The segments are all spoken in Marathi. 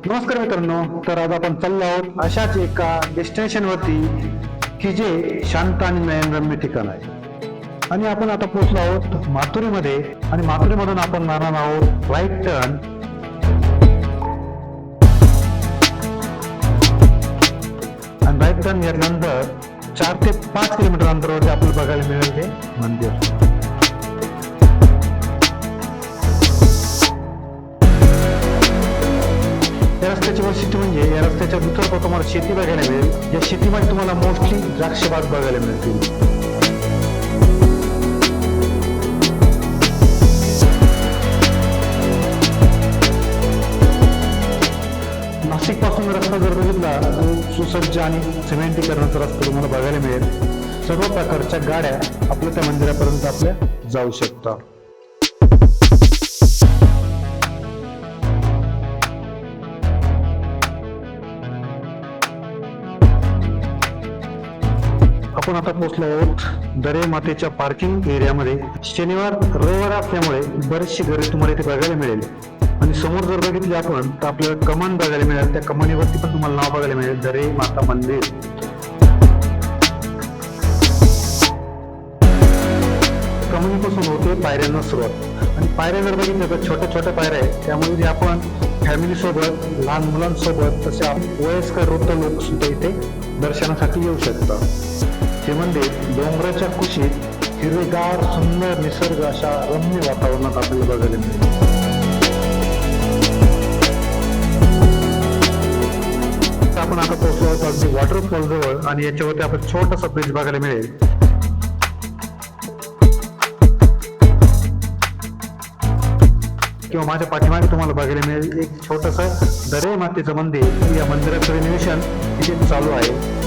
नमस्कार मित्रांनो, तर आज आपण चाललो आहोत अशाच एका डेस्टिनेशन वरती की जे शांत आणि नयनरम्य ठिकाण आहे. आणि आपण आता पोहोचलो आहोत माथुरी मध्ये आणि माथुरी मधून आपण मारणार आहोत राईट टर्न. आणि राईट टर्न घेतल्यानंतर 4 ते 5 किलोमीटर अंतरावरती आपल्याला बघायला मिळेल हे मंदिर. या रस्त्याची वैशिष्ट्य म्हणजे या रस्त्याच्या दुतर्फा तुम्हाला शेती बघायला मिळेल. या शेतीमध्ये तुम्हाला मोस्टली द्राक्ष बाग बघायला मिळतील. नाशिक पासून रस्ता जर बघितला तर सुसज्ज आणि सिमेंटीकरणाचा रस्ता तुम्हाला बघायला मिळेल. सर्व प्रकारच्या गाड्या आपल्या त्या मंदिरापर्यंत आपल्या जाऊ शकतात. आपण आता पोहोचलो आहोत दरे मातेच्या पार्किंग एरियामध्ये. शनिवार रविवार असल्यामुळे बरेचशी घरे तुम्हाला इथे बघायला मिळेल. आणि समोर जर बघितली आपण तर आपल्याला कमान बघायला मिळेल. त्या कमानीवरती पण तुम्हाला नाव बघायला मिळेल, दरे माता मंदिर. कमानीपासून होते पायऱ्यांना सुरुवात. आणि पायऱ्या जर बघितल्या तर छोट्या छोट्या पायऱ्या आहेत. त्यामुळे आपण फॅमिली सोबत, लहान मुलांसोबत, तसे वयस्कर वृद्ध लोक सुद्धा इथे दर्शनासाठी येऊ शकतात. हे मंदिर डोंगराच्या कुशीत हिरवेगार सुंदर निसर्ग अशा रम्य वातावरणात आपल्याला बघायला मिळेल. आपण आता पोहोचलो आहोत अगदी वॉटरफॉल जवळ आणि याच्यावरती आपण छोटासा ब्रिज बघायला मिळेल. किंवा माझ्या पाठीमागे तुम्हाला बघायला मिळेल एक छोटंसं दरे मातेचं मंदिर. या मंदिराचं रिनोव्हेशन इथे चालू आहे.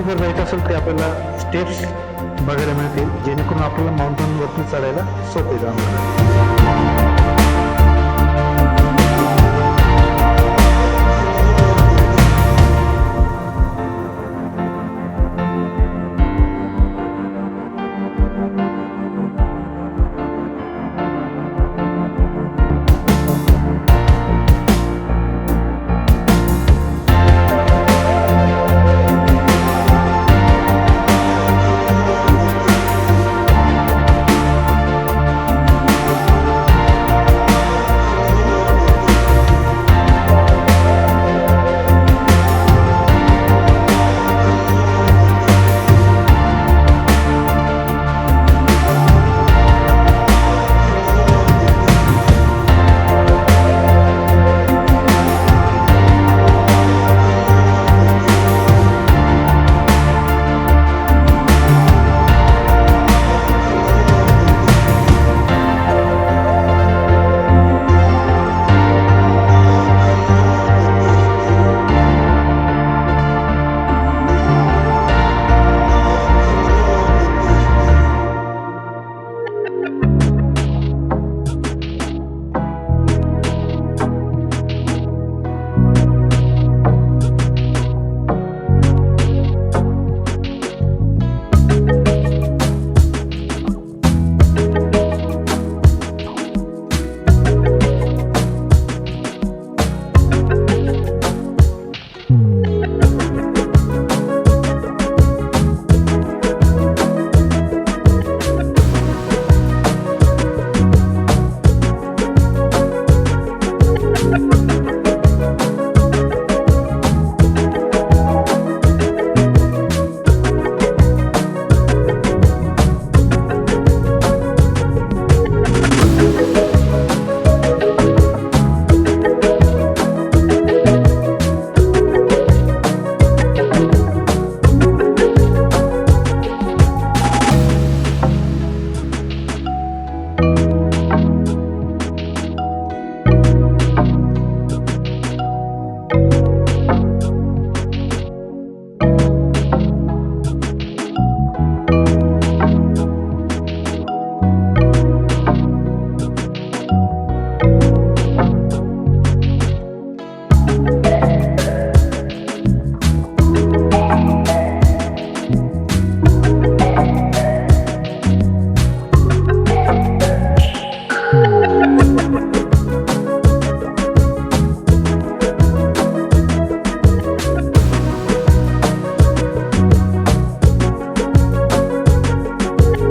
जर जायचं असेल तर आपल्याला स्टेप्स बघायला मिळतील, जेणेकरून आपल्याला माउंटेन वरती चढायला सोपे जाणार.